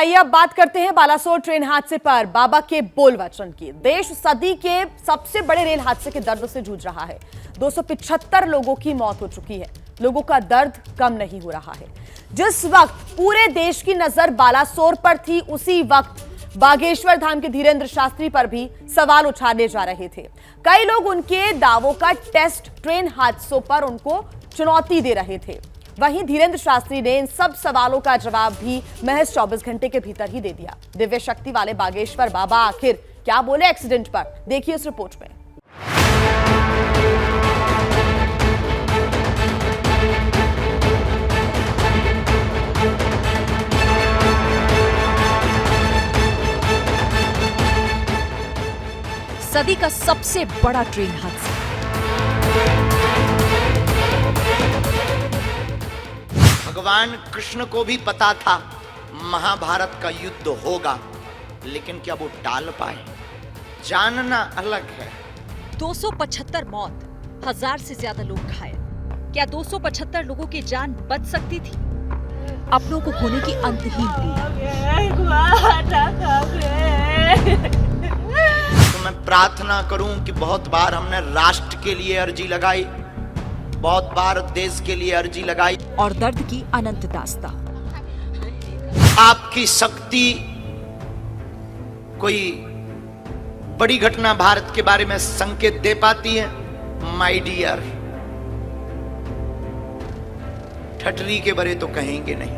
आइए अब बात करते हैं बालासोर ट्रेन हादसे पर बाबा के बोल वचन की। देश सदी के सबसे बड़े रेल हादसे के दर्द से जूझ रहा है। 275 लोगों की मौत हो चुकी है। लोगों का दर्द कम नहीं हो रहा है। जिस वक्त पूरे देश की नजर बालासोर पर थी, उसी वक्त बागेश्वर धाम के धीरेन्द्र शास्त्री पर भी सवाल उठाने जा रहे थे। कई लोग उनके दावों का टेस्ट ट्रेन हादसों पर उनको चुनौती दे रहे थे। वहीं धीरेन्द्र शास्त्री ने इन सब सवालों का जवाब भी महज 24 घंटे के भीतर ही दे दिया। दिव्य शक्ति वाले बागेश्वर बाबा आखिर क्या बोले एक्सीडेंट पर, देखिए इस रिपोर्ट में। सदी का सबसे बड़ा ट्रेन हादसा। भगवान कृष्ण को भी पता था महाभारत का युद्ध होगा, लेकिन क्या वो टाल पाए? जानना अलग है। 275 मौत, 1000 से ज्यादा लोग घायल। क्या 275 लोगों की जान बच सकती थी? अपनों को खोने की अंतहीन तो मैं प्रार्थना करूं कि बहुत बार हमने राष्ट्र के लिए अर्जी लगाई, बहुत बार देश के लिए अर्जी लगाई, और दर्द की अनंत दास्तां। आपकी शक्ति कोई बड़ी घटना भारत के बारे में संकेत दे पाती है? माय डियर, ठटरी के बरे तो कहेंगे नहीं।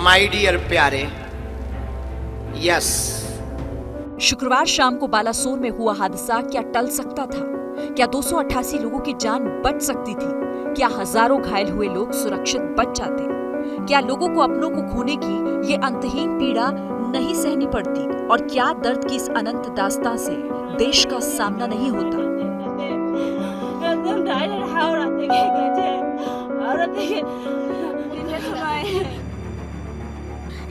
माय डियर प्यारे, यस। शुक्रवार शाम को बालासोर में हुआ हादसा क्या टल सकता था? क्या 288 लोगों की जान बच सकती थी? क्या हजारों घायल हुए लोग सुरक्षित बच जाते? क्या लोगों को अपनों को खोने की ये अंतहीन पीड़ा नहीं सहनी पड़ती? और क्या दर्द की इस अनंत दास्तां से देश का सामना नहीं होता?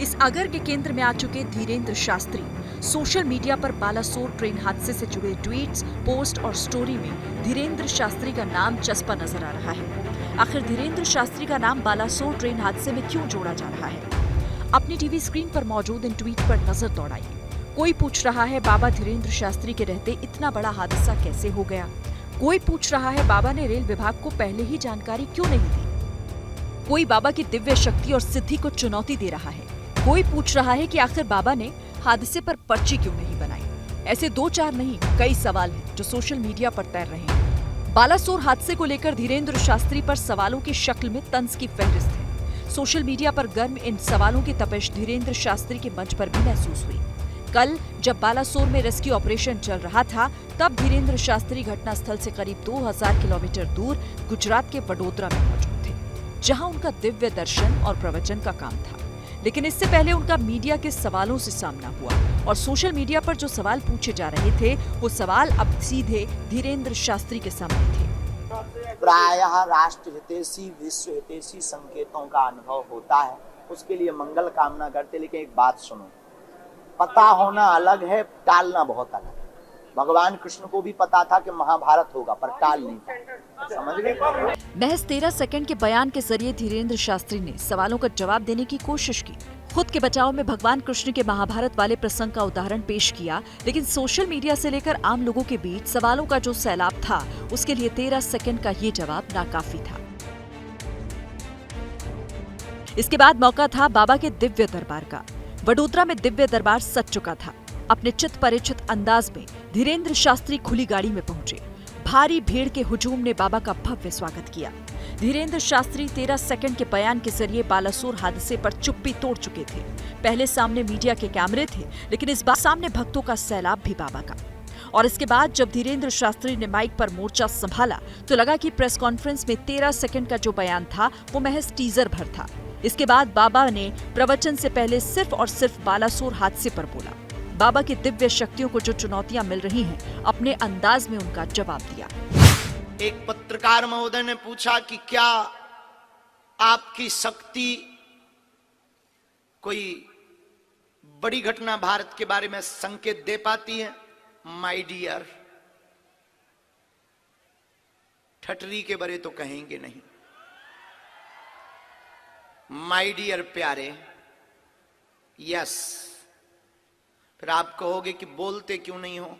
इस अगर के केंद्र में आ चुके धीरेन्द्र शास्त्री सोशल मीडिया पर बालासोर ट्रेन हादसे से जुड़े ट्वीट्स, पोस्ट और स्टोरी में धीरेन्द्र शास्त्री का नाम चस्पा नजर आ रहा है। आखिर धीरेन्द्र शास्त्री का नाम बालासोर ट्रेन हादसे में क्यों जोड़ा जा रहा है? अपनी टीवी स्क्रीन पर मौजूद इन ट्वीट पर नजर दौड़ाइए। कोई पूछ रहा है बाबा धीरेन्द्र शास्त्री के रहते इतना बड़ा हादसा कैसे हो गया? कोई पूछ रहा है बाबा ने रेल विभाग को पहले ही जानकारी क्यों नहीं दी? कोई बाबा की दिव्य शक्ति और सिद्धि को चुनौती दे रहा है। कोई पूछ रहा है कि आखिर बाबा ने हादसे पर पर्ची क्यों नहीं बनाई? ऐसे 2-4 नहीं, कई सवाल हैं जो सोशल मीडिया पर तैर रहे हैं। बालासोर हादसे को लेकर धीरेन्द्र शास्त्री पर सवालों की शक्ल में तंज की फहरिस्त है। सोशल मीडिया पर गर्म इन सवालों की तपिश धीरेन्द्र शास्त्री के मंच पर भी महसूस हुई। कल जब बालासोर में रेस्क्यू ऑपरेशन चल रहा था, तब धीरेन्द्र शास्त्री घटनास्थल से करीब 2000 किलोमीटर दूर गुजरात के वडोदरा में मौजूद थे, जहां उनका दिव्य दर्शन और प्रवचन का काम था। लेकिन इससे पहले उनका मीडिया के सवालों से सामना हुआ और सोशल मीडिया पर जो सवाल पूछे जा रहे थे, वो सवाल अब सीधे धीरेन्द्र शास्त्री के सामने थे। प्रायः राष्ट्र हितैषी, विश्व हितैषी संकेतों का अनुभव होता है, उसके लिए मंगल कामना करते। लेकिन एक बात सुनो, पता होना अलग है, टालना बहुत अलग है। भगवान कृष्ण को भी पता था कि महाभारत होगा, पर टाल नहीं पाए। समझ गए? महज 13 सेकंड के बयान के जरिए धीरेन्द्र शास्त्री ने सवालों का जवाब देने की कोशिश की। खुद के बचाव में भगवान कृष्ण के महाभारत वाले प्रसंग का उदाहरण पेश किया, लेकिन सोशल मीडिया से लेकर आम लोगों के बीच सवालों का जो सैलाब था, उसके लिए 13 सेकंड का ये जवाब नाकाफी था। इसके बाद मौका था बाबा के दिव्य दरबार का। वडोदरा में दिव्य दरबार सज चुका था। अपने चित परिचित अंदाज में धीरेन्द्र शास्त्री खुली गाड़ी में पहुंचे। भारी भीड़ के हुजूम ने बाबा का भव्य स्वागत किया। धीरेन्द्र शास्त्री 13 सेकंड के बयान के जरिए बालासोर हादसे पर चुप्पी तोड़ चुके थे। पहले सामने मीडिया के कैमरे थे, लेकिन इस बार सामने भक्तों का सैलाब भी बाबा का। और इसके बाद जब धीरेन्द्र शास्त्री ने माइक पर मोर्चा संभाला, तो लगा कि प्रेस कॉन्फ्रेंस में 13 सेकंड का जो बयान था, वो महज टीजर भर था। इसके बाद बाबा ने प्रवचन से पहले सिर्फ और सिर्फ बालासोर हादसे पर बोला। बाबा की दिव्य शक्तियों को जो चुनौतियां मिल रही हैं, अपने अंदाज में उनका जवाब दिया। एक पत्रकार महोदय ने पूछा कि क्या आपकी शक्ति कोई बड़ी घटना भारत के बारे में संकेत दे पाती है? माय डियर, ठटरी के बरे तो कहेंगे नहीं। माय डियर प्यारे, यस। फिर आप कहोगे कि बोलते क्यों नहीं हो?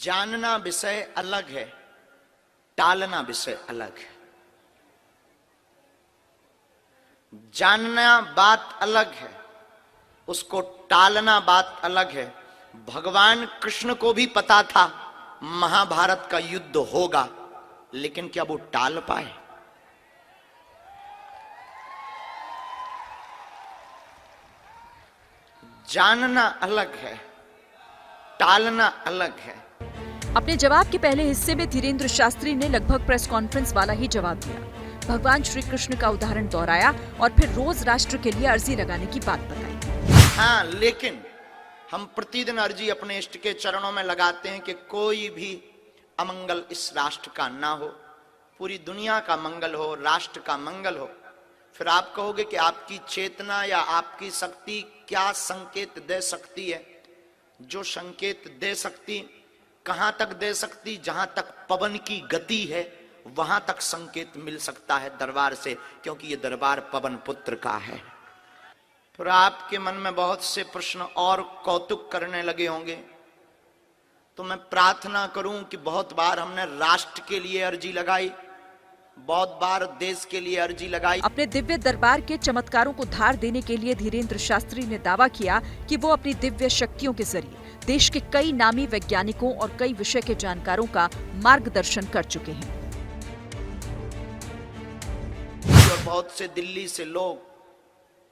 जानना विषय अलग है, टालना विषय अलग है। जानना बात अलग है, उसको टालना बात अलग है। भगवान कृष्ण को भी पता था महाभारत का युद्ध होगा, लेकिन क्या वो टाल पाए? जानना अलग है, टालना अलग है। अपने जवाब के पहले हिस्से में धीरेन्द्र शास्त्री ने लगभग प्रेस कॉन्फ्रेंस वाला ही जवाब दिया। भगवान श्री कृष्ण का उदाहरण दोहराया और फिर रोज राष्ट्र के लिए अर्जी लगाने की बात बताई। हाँ, लेकिन हम प्रतिदिन अर्जी अपने इष्ट के चरणों में लगाते हैं कि कोई भी अमंगल इस राष्ट्र का ना हो, पूरी दुनिया का मंगल हो, राष्ट्र का मंगल हो। फिर आप कहोगे कि आपकी चेतना या आपकी शक्ति क्या संकेत दे सकती है? जो संकेत दे सकती, कहां तक दे सकती? जहां तक पवन की गति है वहां तक संकेत मिल सकता है दरबार से, क्योंकि ये दरबार पवन पुत्र का है। फिर आपके मन में बहुत से प्रश्न और कौतुक करने लगे होंगे, तो मैं प्रार्थना करूं कि बहुत बार हमने राष्ट्र के लिए अर्जी लगाई, बहुत बार देश के लिए अर्जी लगाई। अपने दिव्य दरबार के चमत्कारों को धार देने के लिए धीरेन्द्र शास्त्री ने दावा किया कि वो अपनी दिव्य शक्तियों के जरिए देश के कई नामी वैज्ञानिकों और कई विषय के जानकारों का मार्गदर्शन कर चुके हैं। और बहुत से दिल्ली से लोग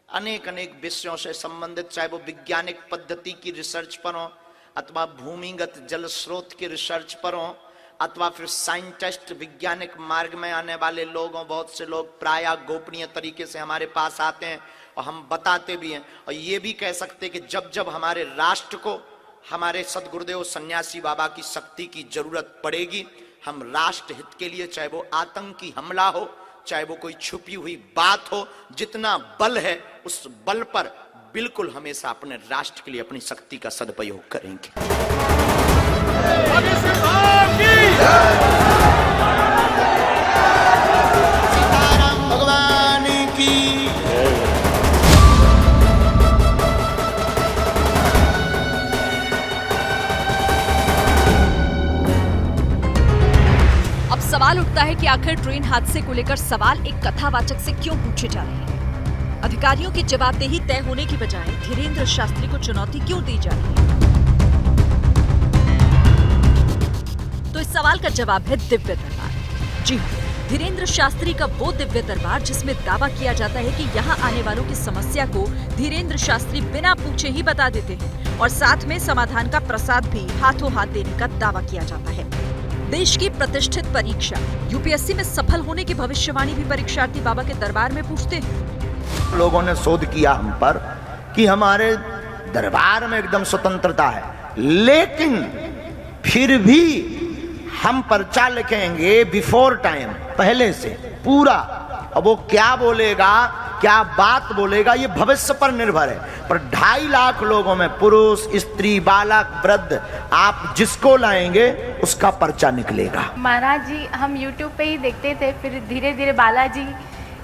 अनेक अनेक विषयों से संबंधित, चाहे वो वैज्ञानिक पद्धति की रिसर्च पर हो, अथवा भूमिगत जल स्रोत की रिसर्च पर हो, अथवा फिर साइंटिस्ट, वैज्ञानिक मार्ग में आने वाले लोग हों। बहुत से लोग प्राय गोपनीय तरीके से हमारे पास आते हैं और हम बताते भी हैं, और ये भी कह सकते हैं कि जब जब हमारे राष्ट्र को हमारे सदगुरुदेव सन्यासी बाबा की शक्ति की जरूरत पड़ेगी, हम राष्ट्र हित के लिए, चाहे वो आतंकी हमला हो, चाहे वो कोई छुपी हुई बात हो, जितना बल है उस बल पर बिल्कुल हमेशा अपने राष्ट्र के लिए अपनी शक्ति का सदुपयोग करेंगे। सीताराम भगवान की। अब सवाल उठता है कि आखिर ट्रेन हादसे को लेकर सवाल एक कथावाचक से क्यों पूछे जा रहे हैं? अधिकारियों की जवाबदेही तय होने की बजाय धीरेन्द्र शास्त्री को चुनौती क्यों दी जा रही है? तो इस सवाल का जवाब है दिव्य दरबार। जी हाँ, धीरेन्द्र शास्त्री का वो दिव्य दरबार जिसमें दावा किया जाता है कि यहाँ आने वालों की समस्या को धीरेन्द्र शास्त्री बिना पूछे ही बता देते हैं और साथ में समाधान का प्रसाद भी हाथों हाथ देने का दावा किया जाता है। देश की प्रतिष्ठित परीक्षा यूपीएससी में सफल होने की भविष्यवाणी भी परीक्षार्थी बाबा के दरबार में पूछते हैं। लोगों ने शोध किया हम पर कि हमारे दरबार में एकदम स्वतंत्रता है, लेकिन फिर भी हम पर्चा लिखेंगे बिफोर टाइम, पहले से पूरा। अब वो क्या बोलेगा, क्या बात बोलेगा, ये भविष्य पर निर्भर है। पर 2.5 लाख लोगों में पुरुष, स्त्री, बालक, वृद्ध, आप जिसको लाएंगे उसका पर्चा निकलेगा। महाराज जी, हम YouTube पे ही देखते थे, फिर धीरे धीरे बालाजी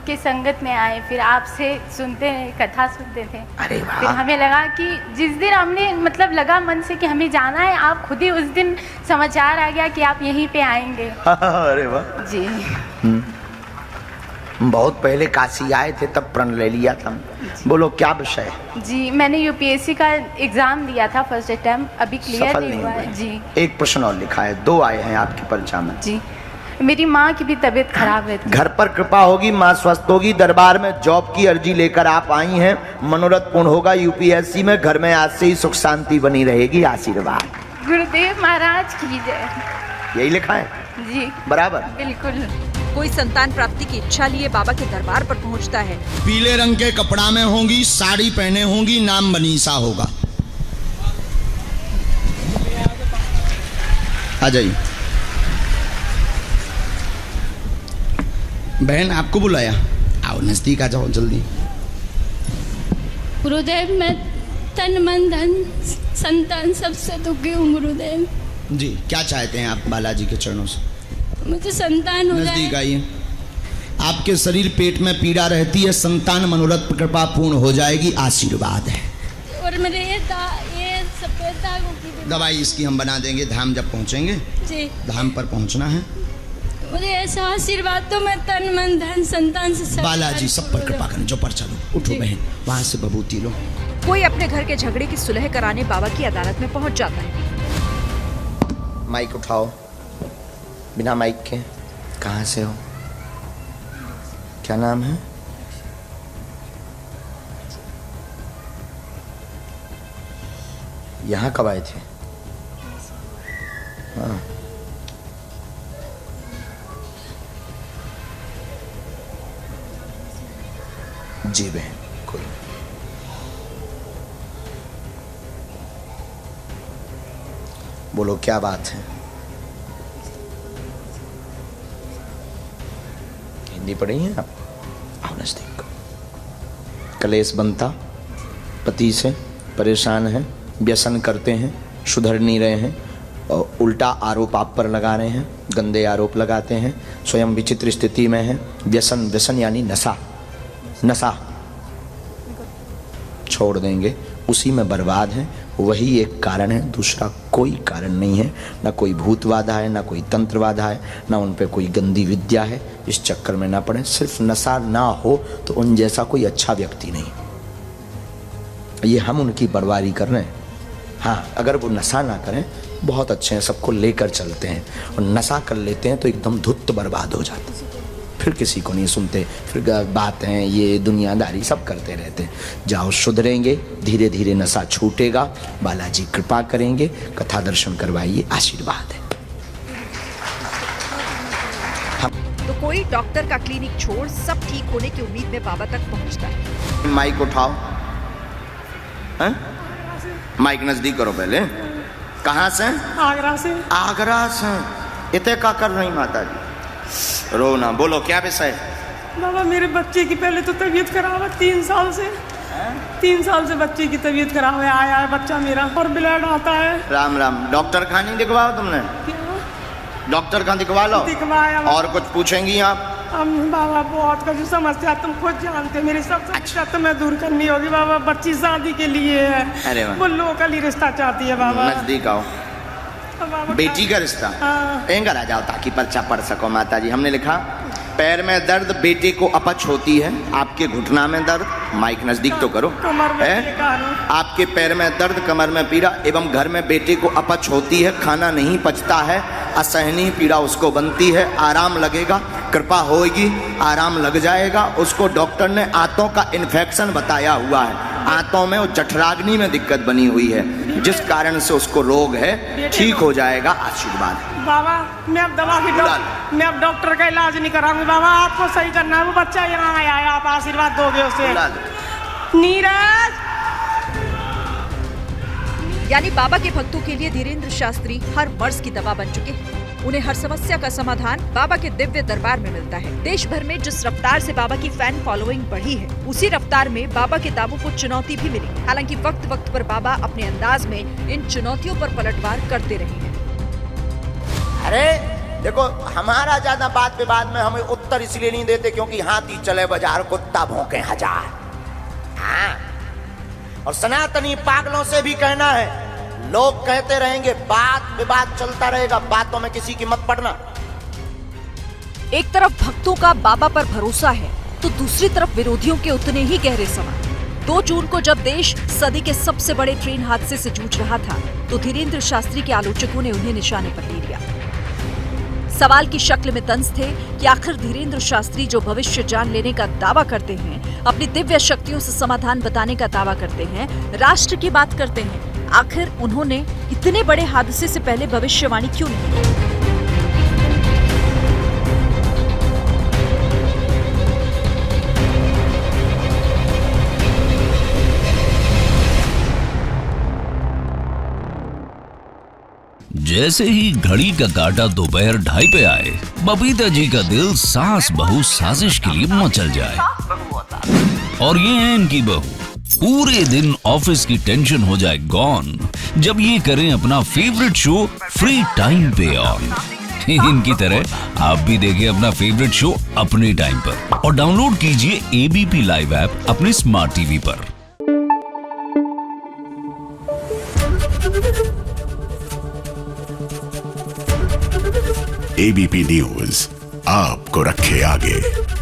के संगत में आए, फिर आपसे सुनते कथा सुनते थे। अरे वाह। फिर हमें लगा कि जिस दिन हमने मतलब लगा मन से कि हमें जाना है, आप खुद ही उस दिन समाचार आ गया कि आप यहीं पे आएंगे। अरे वाह जी। बहुत पहले काशी आए थे, तब प्रण ले लिया था। बोलो क्या विषय? जी, मैंने यूपीएससी का एग्जाम दिया था फर्स्ट अटेम्प्ट, अभी क्लियर नहीं हुआ है। जी, एक प्रश्न और लिखा है, 2 आए हैं आपकी परीक्षा में। जी, मेरी माँ की भी तबीयत खराब रहती है। घर पर कृपा होगी, माँ स्वस्थ होगी। दरबार में जॉब की अर्जी लेकर आप आई हैं, मनोरथ पूर्ण होगा यूपीएससी में। घर में आज से ही सुख शांति बनी रहेगी, आशीर्वाद। गुरुदेव महाराज की जय। यही लिखा है? जी बराबर, बिल्कुल। कोई संतान प्राप्ति की इच्छा लिए बाबा के दरबार पर पहुंचता है। पीले रंग के कपड़ा में होंगी, साड़ी पहने होंगी, नाम मनीषा होगा। आ जाइए। बहन आपको बुलाया, आओ नजदीक आ जाओ जल्दी। गुरुदेव, मैं तन मन धन संतान सबसे दुखी हूँ गुरुदेव। जी, क्या चाहते हैं आप बालाजी के चरणों से? मुझे संतान हो जाए। नजदीक आइए। आपके शरीर पेट में पीड़ा रहती है, संतान मनोरथ कृपा पूर्ण हो जाएगी, आशीर्वाद है। और मेरे ये सफेद दागों की दवाई इसकी हम बना देंगे, धाम जब पहुंचेंगे, जी धाम पर पहुंचना है। मुझे ऐसा आशीर्वाद तो मैं तन मन धन संतान से सब बालाजी सब पर कृपा करें। जो पर चलो, उठो बहन, वहां से बबूती लो। कोई अपने घर के झगड़े की सुलह कराने बाबा की अदालत में पहुंच जाता है। माइक उठाओ। बिना माइक के। कहाँ से हो? क्या नाम है? यहाँ कब आए थे? हाँ। जी बहन, कोई नहीं। बोलो क्या बात है? हिंदी पढ़ी हैं आप? आओ नजदीक। कलेश बनता, पति से परेशान है, व्यसन करते हैं, सुधर नहीं रहे हैं, और उल्टा आरोप आप पर लगा रहे हैं, गंदे आरोप लगाते हैं, स्वयं विचित्र स्थिति में है। व्यसन, व्यसन यानी नशा, नशा छोड़ देंगे, उसी में बर्बाद है। वही एक कारण है, दूसरा कोई कारण नहीं है। ना कोई भूत बाधा है, ना कोई तंत्र बाधा है, ना उन पे कोई गंदी विद्या है। इस चक्कर में ना पड़े। सिर्फ नशा ना हो तो उन जैसा कोई अच्छा व्यक्ति नहीं। ये हम उनकी बर्बादी कर रहे हैं। हाँ, अगर वो नशा ना करें, बहुत अच्छे हैं, सबको लेकर चलते हैं। और नशा कर लेते हैं तो एकदम धुत बर्बाद हो जाते हैं, फिर किसी को नहीं सुनते, फिर बातें ये दुनियादारी सब करते रहते हैं। जाओ, सुधरेंगे, धीरे धीरे नशा छूटेगा, बालाजी कृपा करेंगे, कथा दर्शन करवाइए, आशीर्वाद है। तो कोई डॉक्टर का क्लिनिक छोड़ सब ठीक होने की उम्मीद में बाबा तक पहुंचता है। माइक उठाओ। हैं? माइक नजदीक करो पहले। कहाँ से? आगरा से। आगरा से। इतने का कर रही माता जी? रो ना, बोलो क्या विषय? बाबा मेरे बच्चे की पहले तो तबीयत खराब है, 3 साल से। 3 साल से बच्चे की तबीयत खराब है। आया है बच्चा मेरा और ब्लड आता है। राम राम। डॉक्टर कहाँ नहीं दिखवाओ तुमने? डॉक्टर कहाँ दिखवा लो। दिखवाया। और कुछ पूछेंगी आप? बाबा बहुत कुछ समस्या तुम खुद जानते, मेरी सब समस्या तुम्हें दूर करनी होगी बाबा। बच्ची शादी के लिए है। अरे वाह। वो लोकल ही रिश्ता चाहती है बाबा। नजदीक आओ। बेटी का रिश्ता? हाँ। एंगर आ जाओ ताकि पर्चा पढ़ सको माता जी। हमने लिखा पैर में दर्द, बेटे को अपच होती है। आपके घुटना में दर्द, माइक नजदीक तो करो, कमर में है? आपके पैर में दर्द, कमर में पीड़ा एवं घर में बेटे को अपच होती है, खाना नहीं पचता है, असहनीय पीड़ा उसको बनती है। आराम लगेगा, कृपा होगी, आराम लग जाएगा। उसको डॉक्टर ने आंतों का इन्फेक्शन बताया हुआ है। आंतों में वो जठराग्नि में दिक्कत बनी हुई है, जिस कारण से उसको रोग है। ठीक हो जाएगा, आशीर्वाद है। बाबा मैं अब दवा की मैं अब डॉक्टर का इलाज नहीं कराऊंगी बाबा, आपको सही करना है। वो बच्चा यहाँ आया है, आप आशीर्वाद दोगे उसे। नीरज। यानी बाबा के भक्तों के लिए धीरेंद्र शास्त्री हर मर्ज की दवा बन चुके हैं। उन्हें हर समस्या का समाधान बाबा के दिव्य दरबार में मिलता है। देश भर में जिस रफ्तार से बाबा की फैन फॉलोइंग बढ़ी है, उसी रफ्तार में बाबा के दावों को चुनौती भी मिली। हालांकि वक्त वक्त पर बाबा अपने अंदाज में इन चुनौतियों पर पलटवार करते रहे हैं। अरे देखो, हमारा ज्यादा बात विवाद में हमें उत्तर इसलिए नहीं देते क्योंकि हाथी चले बाजार, कुत्ता भौंके हजार। हाँ, और सनातनी पागलों से भी कहना है, लोग कहते रहेंगे, बात विवाद चलता रहेगा, बातों में किसी की मत पड़ना। एक तरफ भक्तों का बाबा पर भरोसा है तो दूसरी तरफ विरोधियों के उतने ही गहरे सवाल। 2 जून को जब देश सदी के सबसे बड़े ट्रेन हादसे से जूझ रहा था, तो धीरेंद्र शास्त्री के आलोचकों ने उन्हें निशाने पर ले लिया। सवाल की शक्ल में तंज थे कि आखिर धीरेंद्र शास्त्री जो भविष्य जान लेने का दावा करते हैं, अपनी दिव्य शक्तियों से समाधान बताने का दावा करते हैं, राष्ट्र की बात करते हैं, आखिर उन्होंने इतने बड़े हादसे से पहले भविष्यवाणी क्यों नहीं की? जैसे ही घड़ी का काटा दोपहर 2:30 पे आए, बबीता जी का दिल सास बहू साजिश के लिए मचल जाए। और ये है इनकी बहू, पूरे दिन ऑफिस की टेंशन हो जाए गॉन जब ये करें अपना फेवरेट शो फ्री टाइम पे ऑन। इनकी तरह आप भी देखिए अपना फेवरेट शो अपने टाइम पर और डाउनलोड कीजिए एबीपी लाइव ऐप अपने स्मार्ट टीवी पर। एबीपी न्यूज आपको रखे आगे।